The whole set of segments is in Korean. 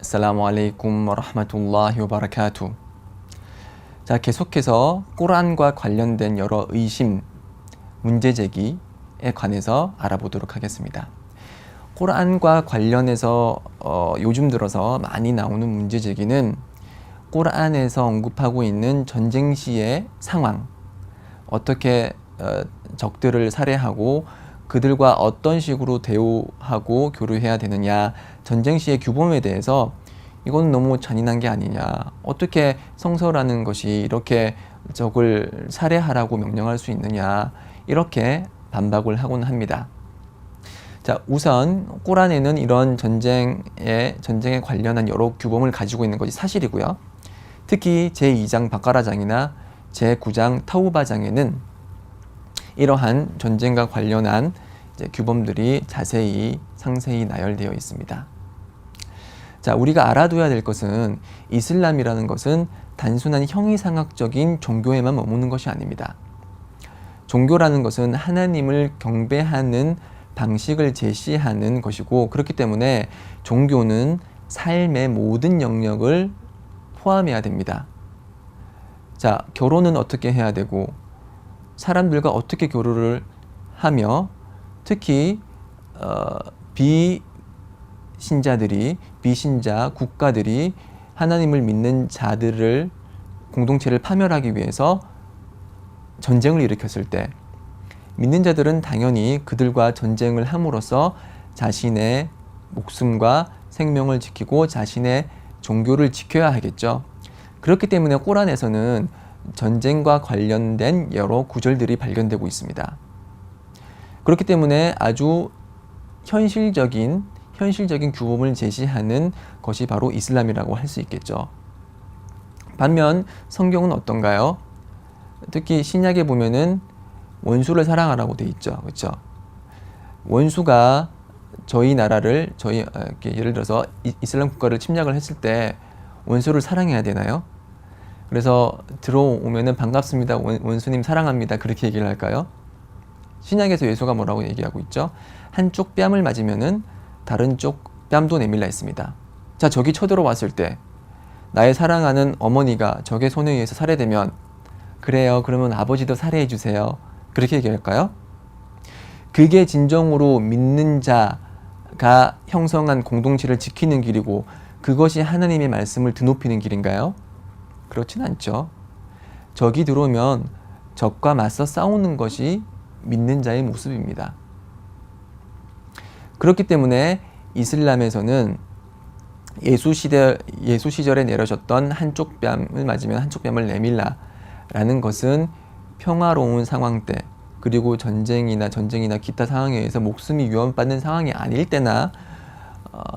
아살라무 알레이쿰 와라흐마툴라히 와바라카투. 자, 계속해서 꾸란과 관련된 여러 의심, 문제제기에 관해서 알아보도록 하겠습니다. 꾸란과 관련해서 요즘 들어서 많이 나오는 문제제기는 꾸란에서 언급하고 있는 전쟁 시의 상황, 어떻게 적들을 살해하고 그들과 어떤 식으로 대우하고 교류해야 되느냐, 전쟁 시의 규범에 대해서 이건 너무 잔인한 게 아니냐, 어떻게 성서라는 것이 이렇게 적을 살해하라고 명령할 수 있느냐, 이렇게 반박을 하곤 합니다. 자, 우선 꾸란에는 이런 전쟁에 관련한 여러 규범을 가지고 있는 것이 사실이고요. 특히 제2장 바까라장이나 제9장 타우바장에는 이러한 전쟁과 관련한 규범들이 자세히 상세히 나열되어 있습니다. 자, 우리가 알아둬야 될 것은 이슬람이라는 것은 단순한 형이상학적인 종교에만 머무는 것이 아닙니다. 종교라는 것은 하나님을 경배하는 방식을 제시하는 것이고, 그렇기 때문에 종교는 삶의 모든 영역을 포함해야 됩니다. 자, 결혼은 어떻게 해야 되고, 사람들과 어떻게 교류를 하며, 특히 비신자 국가들이 하나님을 믿는 자들을, 공동체를 파멸하기 위해서 전쟁을 일으켰을 때 믿는 자들은 당연히 그들과 전쟁을 함으로써 자신의 목숨과 생명을 지키고 자신의 종교를 지켜야 하겠죠. 그렇기 때문에 꾸란에서는 전쟁과 관련된 여러 구절들이 발견되고 있습니다. 그렇기 때문에 아주 현실적인 규범을 제시하는 것이 바로 이슬람이라고 할 수 있겠죠. 반면 성경은 어떤가요? 특히 신약에 보면은 원수를 사랑하라고 돼 있죠. 그렇죠? 원수가 저희 나라를, 예를 들어서 이슬람 국가를 침략을 했을 때 원수를 사랑해야 되나요? 그래서 들어오면은 반갑습니다, 원수님 사랑합니다, 그렇게 얘기를 할까요? 신약에서 예수가 뭐라고 얘기하고 있죠? 한쪽 뺨을 맞으면은 다른 쪽 뺨도 내밀라 했습니다. 자, 적이 쳐들어왔을 때 나의 사랑하는 어머니가 적의 손에 의해서 살해되면, 그래요, 그러면 아버지도 살해해 주세요, 그렇게 얘기할까요? 그게 진정으로 믿는 자가 형성한 공동체를 지키는 길이고, 그것이 하나님의 말씀을 드높이는 길인가요? 그렇진 않죠. 적이 들어오면 적과 맞서 싸우는 것이 믿는 자의 모습입니다. 그렇기 때문에 이슬람에서는 예수 시절에 내려졌던 한쪽 뺨을 맞으면 한쪽 뺨을 내밀라 라는 것은 평화로운 상황 때, 그리고 전쟁이나 기타 상황에 의해서 목숨이 위협받는 상황이 아닐 때나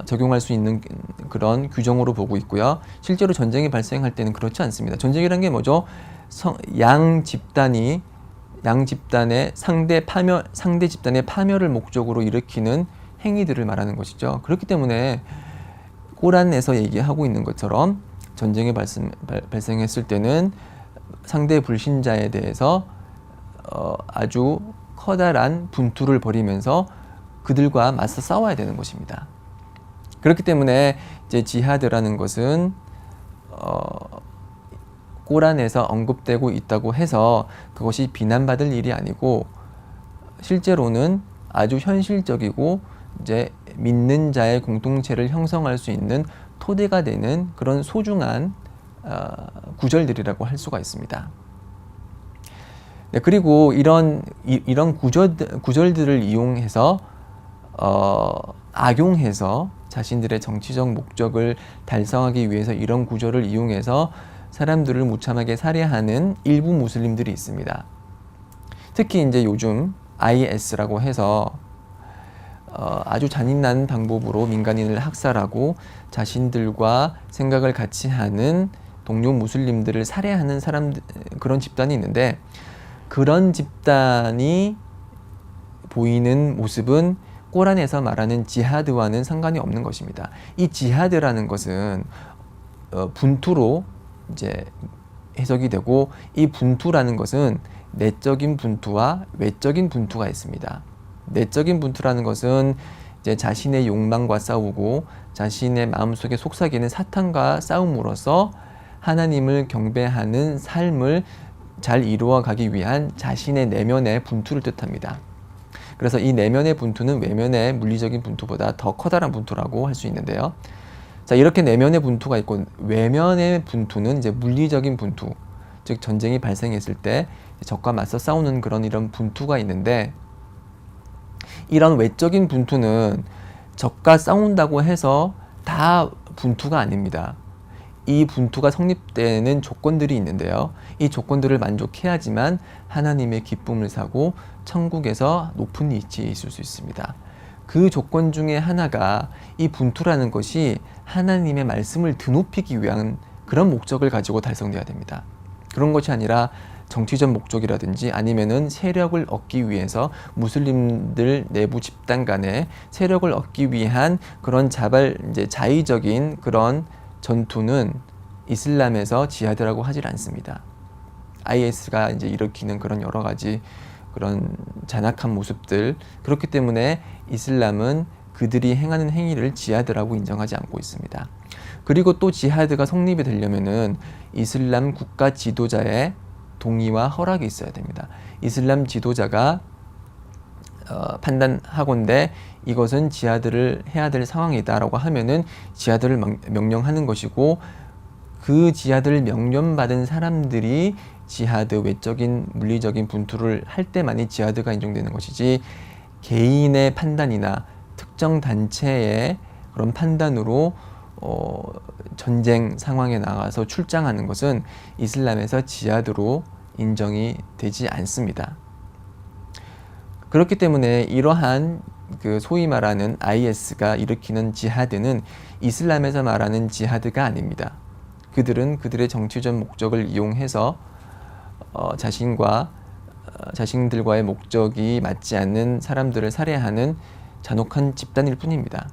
적용할 수 있는 그런 규정으로 보고 있고요. 실제로 전쟁이 발생할 때는 그렇지 않습니다. 전쟁이란 게 뭐죠? 양 집단의 상대 집단의 파멸을 목적으로 일으키는 행위들을 말하는 것이죠. 그렇기 때문에 꾸란에서 얘기하고 있는 것처럼 전쟁이 발생했을 때는 상대 불신자에 대해서 아주 커다란 분투를 벌이면서 그들과 맞서 싸워야 되는 것입니다. 그렇기 때문에 이제 지하드라는 것은 꾸란에서 언급되고 있다고 해서 그것이 비난받을 일이 아니고, 실제로는 아주 현실적이고 이제 믿는 자의 공동체를 형성할 수 있는 토대가 되는 그런 소중한 구절들이라고 할 수가 있습니다. 네, 그리고 이런 구절들을 이용해서 악용해서 자신들의 정치적 목적을 달성하기 위해서 이런 구절을 이용해서 사람들을 무참하게 살해하는 일부 무슬림들이 있습니다. 특히 이제 요즘 IS라고 해서 아주 잔인한 방법으로 민간인을 학살하고 자신들과 생각을 같이 하는 동료 무슬림들을 살해하는 그런 집단이 있는데, 그런 집단이 보이는 모습은 꾸란에서 말하는 지하드와는 상관이 없는 것입니다. 이 지하드라는 것은 분투로 이제 해석이 되고, 이 분투라는 것은 내적인 분투와 외적인 분투가 있습니다. 내적인 분투라는 것은 이제 자신의 욕망과 싸우고 자신의 마음속에 속삭이는 사탄과 싸움으로써 하나님을 경배하는 삶을 잘 이루어가기 위한 자신의 내면의 분투를 뜻합니다. 그래서 이 내면의 분투는 외면의 물리적인 분투보다 더 커다란 분투라고 할 수 있는데요. 자, 이렇게 내면의 분투가 있고 외면의 분투는 이제 물리적인 분투, 즉 전쟁이 발생했을 때 적과 맞서 싸우는 이런 분투가 있는데, 이런 외적인 분투는 적과 싸운다고 해서 다 분투가 아닙니다. 이 분투가 성립되는 조건들이 있는데요. 이 조건들을 만족해야지만 하나님의 기쁨을 사고 천국에서 높은 위치에 있을 수 있습니다. 그 조건 중에 하나가 이 분투라는 것이 하나님의 말씀을 드높이기 위한 그런 목적을 가지고 달성돼야 됩니다. 그런 것이 아니라 정치적 목적이라든지 아니면은 세력을 얻기 위해서 무슬림들 내부 집단 간에 세력을 얻기 위한 그런 자의적인 그런 전투는 이슬람에서 지하드라고 하질 않습니다. IS가 이제 일으키는 그런 여러 가지 그런 잔악한 모습들, 그렇기 때문에 이슬람은 그들이 행하는 행위를 지하드라고 인정하지 않고 있습니다. 그리고 또 지하드가 성립이 되려면은 이슬람 국가 지도자의 동의와 허락이 있어야 됩니다. 이슬람 지도자가 판단하건대 이것은 지하드를 해야 될 상황이다라고 하면은 지하드를 명령하는 것이고, 그 지하드를 명령받은 사람들이 지하드, 외적인 물리적인 분투를 할 때만이 지하드가 인정되는 것이지, 개인의 판단이나 특정 단체의 그런 판단으로 전쟁 상황에 나가서 출장하는 것은 이슬람에서 지하드로 인정이 되지 않습니다. 그렇기 때문에 이러한 소위 말하는 IS가 일으키는 지하드는 이슬람에서 말하는 지하드가 아닙니다. 그들은 그들의 정치적 목적을 이용해서 자신들과의 목적이 맞지 않는 사람들을 살해하는 잔혹한 집단일 뿐입니다.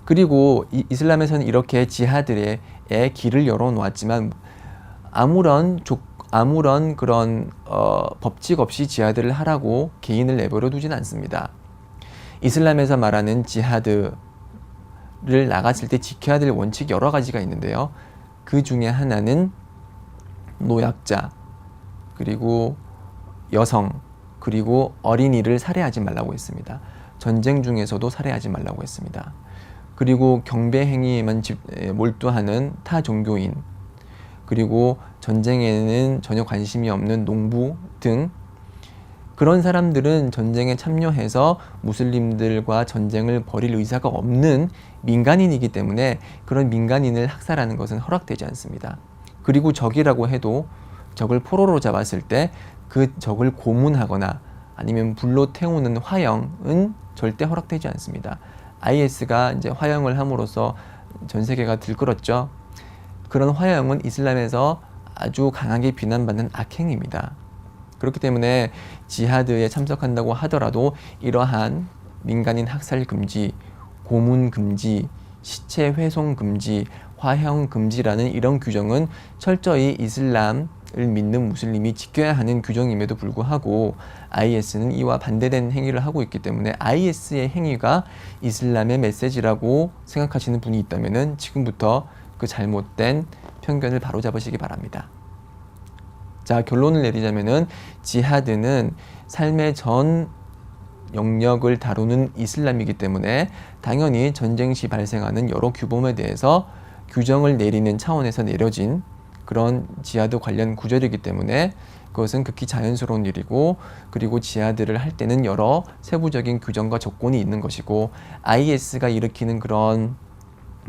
그리고 이슬람에서는 이렇게 지하드의 길을 열어놓았지만 아무런 그런 법칙 없이 지하드를 하라고 개인을 내버려 두진 않습니다. 이슬람에서 말하는 지하드를 나갔을 때 지켜야 될 원칙 여러 가지가 있는데요. 그 중에 하나는 노약자, 그리고 여성, 그리고 어린이를 살해하지 말라고 했습니다. 전쟁 중에서도 살해하지 말라고 했습니다. 그리고 경배 행위에만 몰두하는 타 종교인, 그리고 전쟁에는 전혀 관심이 없는 농부 등 그런 사람들은 전쟁에 참여해서 무슬림들과 전쟁을 벌일 의사가 없는 민간인이기 때문에 그런 민간인을 학살하는 것은 허락되지 않습니다. 그리고 적이라고 해도 적을 포로로 잡았을 때 그 적을 고문하거나 아니면 불로 태우는 화형은 절대 허락되지 않습니다. IS가 이제 화형을 함으로써 전 세계가 들끓었죠. 그런 화형은 이슬람에서 아주 강하게 비난받는 악행입니다. 그렇기 때문에 지하드에 참석한다고 하더라도 이러한 민간인 학살 금지, 고문 금지, 시체 훼손 금지, 화형 금지라는 이런 규정은 철저히 이슬람을 믿는 무슬림이 지켜야 하는 규정임에도 불구하고 IS는 이와 반대된 행위를 하고 있기 때문에 IS의 행위가 이슬람의 메시지라고 생각하시는 분이 있다면 지금부터 그 잘못된 편견을 바로잡으시기 바랍니다. 자, 결론을 내리자면은 지하드는 삶의 전 영역을 다루는 이슬람이기 때문에 당연히 전쟁 시 발생하는 여러 규범에 대해서 규정을 내리는 차원에서 내려진 그런 지하드 관련 구절이기 때문에 그것은 극히 자연스러운 일이고, 그리고 지하드를 할 때는 여러 세부적인 규정과 조건이 있는 것이고, IS가 일으키는 그런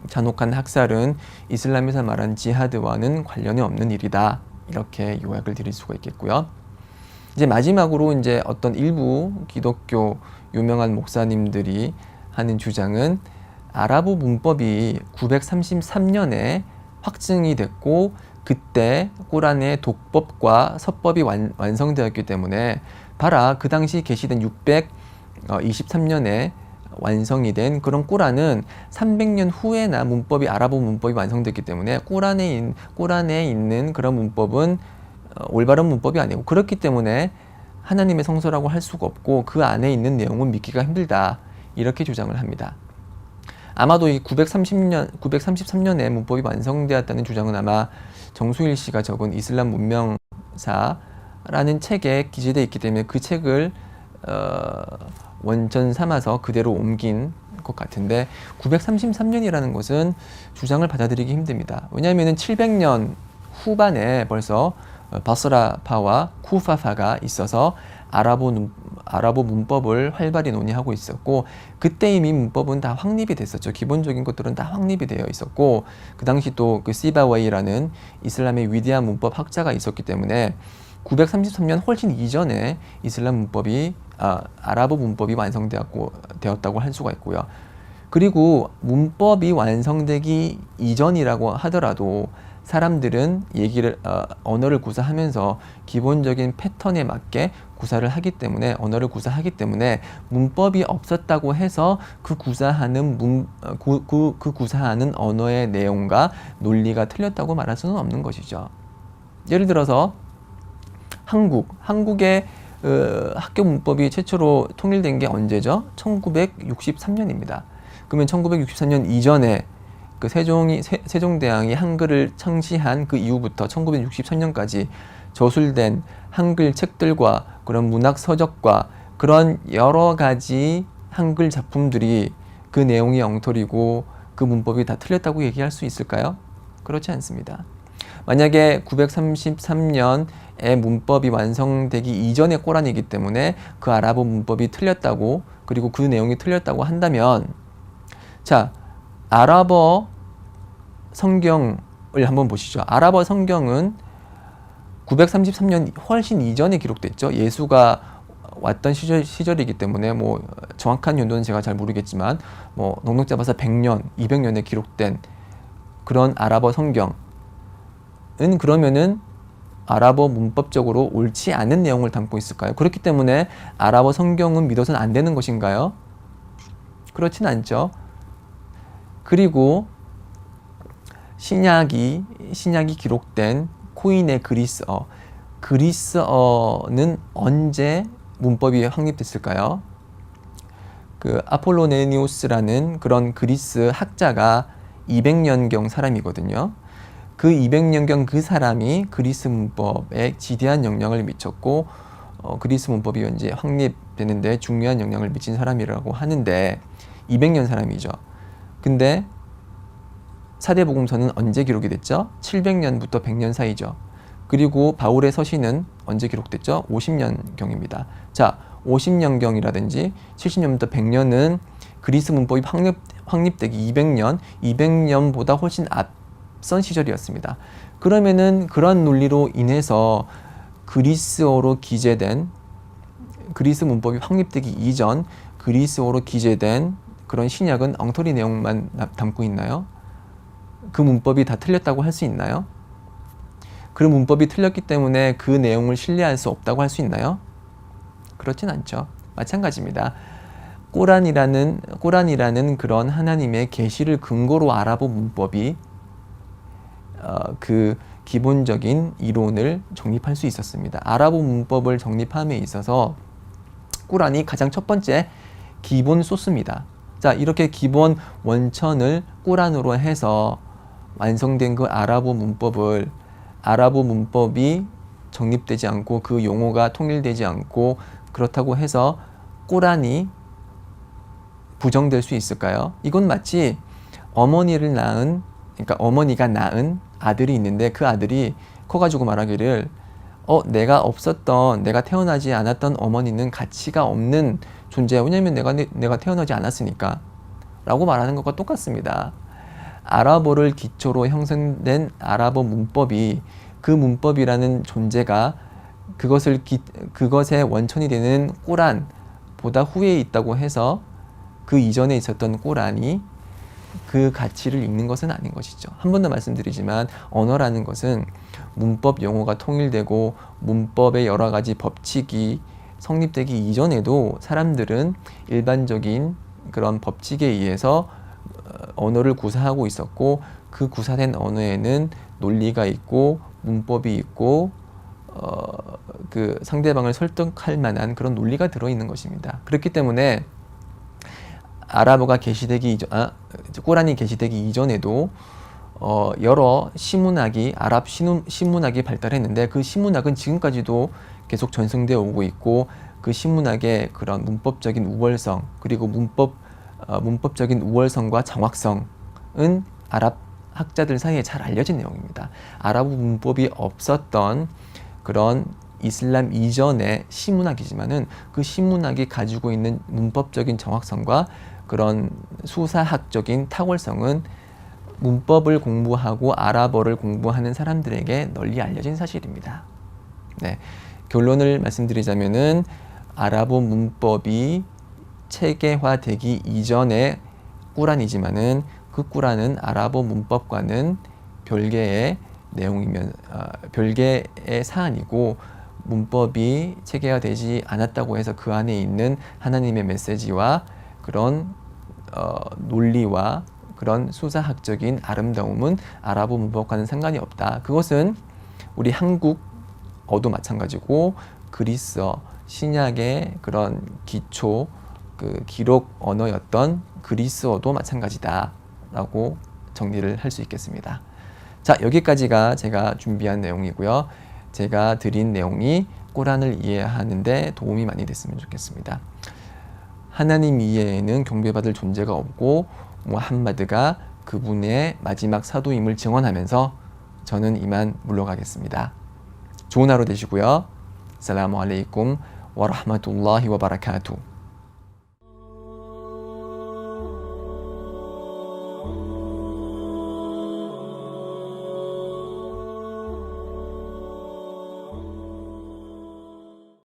잔혹한 학살은 이슬람에서 말한 지하드와는 관련이 없는 일이다. 이렇게 요약을 드릴 수가 있겠고요. 이제 마지막으로 이제 어떤 일부 기독교 유명한 목사님들이 하는 주장은 아랍어 문법이 933년에 확증이 됐고 그때 꾸란의 독법과 서법이 완성되었기 때문에 봐라, 그 당시 계시된 623년에 완성이 된 그런 꾸란은 300년 후에나 아랍어 문법이 완성됐기 때문에 꾸란에 있는 그런 문법은 올바른 문법이 아니고, 그렇기 때문에 하나님의 성서라고 할 수가 없고 그 안에 있는 내용은 믿기가 힘들다. 이렇게 주장을 합니다. 아마도 이 933년에 문법이 완성되었다는 주장은 아마 정수일 씨가 적은 이슬람 문명사라는 책에 기재되어 있기 때문에 그 책을 원천 삼아서 그대로 옮긴 것 같은데 933년이라는 것은 주장을 받아들이기 힘듭니다. 왜냐하면 700년 후반에 벌써 바스라파와 쿠파파가 있어서 아랍어 문법을 활발히 논의하고 있었고 그때 이미 문법은 다 확립이 됐었죠. 기본적인 것들은 다 확립이 되어 있었고 그 당시 또 그 시바웨이라는 이슬람의 위대한 문법 학자가 있었기 때문에 933년 훨씬 이전에 이슬람 문법이 아랍어 문법이 완성되었다고 할 수가 있고요. 그리고 문법이 완성되기 이전이라고 하더라도 사람들은 언어를 구사하면서 기본적인 패턴에 맞게 구사를 하기 때문에 언어를 구사하기 때문에 문법이 없었다고 해서 그 구사하는 언어의 내용과 논리가 틀렸다고 말할 수는 없는 것이죠. 예를 들어서 한국의 학교 문법이 최초로 통일된 게 언제죠? 1963년입니다. 그러면 1963년 이전에 그 세종대왕이 한글을 창시한 그 이후부터 1963년까지 저술된 한글 책들과 그런 문학 서적과 그런 여러 가지 한글 작품들이 그 내용이 엉터리고 그 문법이 다 틀렸다고 얘기할 수 있을까요? 그렇지 않습니다. 만약에 933년에 문법이 완성되기 이전의 꼬란이기 때문에 그 아랍어 문법이 틀렸다고 그리고 그 내용이 틀렸다고 한다면 자, 아랍어 성경을 한번 보시죠. 아랍어 성경은 933년 훨씬 이전에 기록됐죠. 예수가 왔던 시절이기 때문에 뭐 정확한 연도는 제가 잘 모르겠지만 뭐 넉넉 잡아서 100년, 200년에 기록된 그런 아랍어 성경은 그러면은 아랍어 문법적으로 옳지 않은 내용을 담고 있을까요? 그렇기 때문에 아랍어 성경은 믿어서는 안 되는 것인가요? 그렇진 않죠. 그리고 신약이 기록된 코인의 그리스어는 언제 문법이 확립됐을까요? 그 아폴로네니우스라는 그런 그리스 학자가 200년경 사람이거든요. 그 200년경 그 사람이 그리스 문법에 지대한 영향을 미쳤고 그리스 문법이 이제 확립되는데 중요한 영향을 미친 사람이라고 하는데 200년 사람이죠. 근데 사대복음서는 언제 기록이 됐죠? 700년부터 100년 사이죠. 그리고 바울의 서신은 언제 기록됐죠? 50년경입니다. 자, 50년경이라든지 70년부터 100년은 그리스 문법이 확립되기 200년보다 훨씬 앞선 시절이었습니다. 그러면은 그런 논리로 인해서 그리스어로 기재된 그리스 문법이 확립되기 이전 그리스어로 기재된 그런 신약은 엉터리 내용만 담고 있나요? 그 문법이 다 틀렸다고 할 수 있나요? 그 문법이 틀렸기 때문에 그 내용을 신뢰할 수 없다고 할 수 있나요? 그렇진 않죠. 마찬가지입니다. 꼬란이라는 그런 하나님의 계시를 근거로 아랍어 문법이 그 기본적인 이론을 정립할 수 있었습니다. 아랍어 문법을 정립함에 있어서 꼬란이 가장 첫 번째 기본 소스입니다. 자, 이렇게 기본 원천을 꼬란으로 해서 완성된 그 아랍어 문법이 정립되지 않고 그 용어가 통일되지 않고 그렇다고 해서 꼬란이 부정될 수 있을까요? 이건 마치 어머니가 낳은 아들이 있는데 그 아들이 커가지고 말하기를 내가 태어나지 않았던 어머니는 가치가 없는 존재야. 왜냐면 내가 태어나지 않았으니까 라고 말하는 것과 똑같습니다. 아랍어를 기초로 형성된 아랍어 문법이 그 문법이라는 존재가 그것의 원천이 되는 꼬란보다 후에 있다고 해서 그 이전에 있었던 꼬란이 그 가치를 잃는 것은 아닌 것이죠. 한 번 더 말씀드리지만 언어라는 것은 문법 용어가 통일되고 문법의 여러 가지 법칙이 성립되기 이전에도 사람들은 일반적인 그런 법칙에 의해서 언어를 구사하고 있었고 그 구사된 언어에는 논리가 있고 문법이 있고 그 상대방을 설득할 만한 그런 논리가 들어있는 것입니다. 그렇기 때문에 아랍어가 게시되기 이전, 꾸란이 게시되기 이전에도 여러 시문학이 아랍 시문학이 발달했는데 그 시문학은 지금까지도 계속 전승되어 오고 있고 그 시문학의 그런 문법적인 우월성 그리고 문법적인 우월성과 정확성은 아랍 학자들 사이에 잘 알려진 내용입니다. 아랍 문법이 없었던 그런 이슬람 이전의 시문학이지만은 그 시문학이 가지고 있는 문법적인 정확성과 그런 수사학적인 탁월성은 문법을 공부하고 아랍어를 공부하는 사람들에게 널리 알려진 사실입니다. 네, 결론을 말씀드리자면은 아랍어 문법이 체계화되기 이전의 꾸란이지만은 그 꾸란은 아랍어 문법과는 별개의 내용이면 별개의 사안이고 문법이 체계화되지 않았다고 해서 그 안에 있는 하나님의 메시지와 그런 논리와 그런 수사학적인 아름다움은 아랍어 문법과는 상관이 없다. 그것은 우리 한국어도 마찬가지고 그리스어 신약의 그런 기초 그 기록 언어였던 그리스어도 마찬가지다라고 정리를 할 수 있겠습니다. 자, 여기까지가 제가 준비한 내용이고요. 제가 드린 내용이 꾸란을 이해하는 데 도움이 많이 됐으면 좋겠습니다. 하나님 이외에는 경배받을 존재가 없고 무함마드가 그분의 마지막 사도임을 증언하면서 저는 이만 물러가겠습니다. 좋은 하루 되시고요. 살라무 알레이쿰 와 라흐마툴라히 와 바라카투.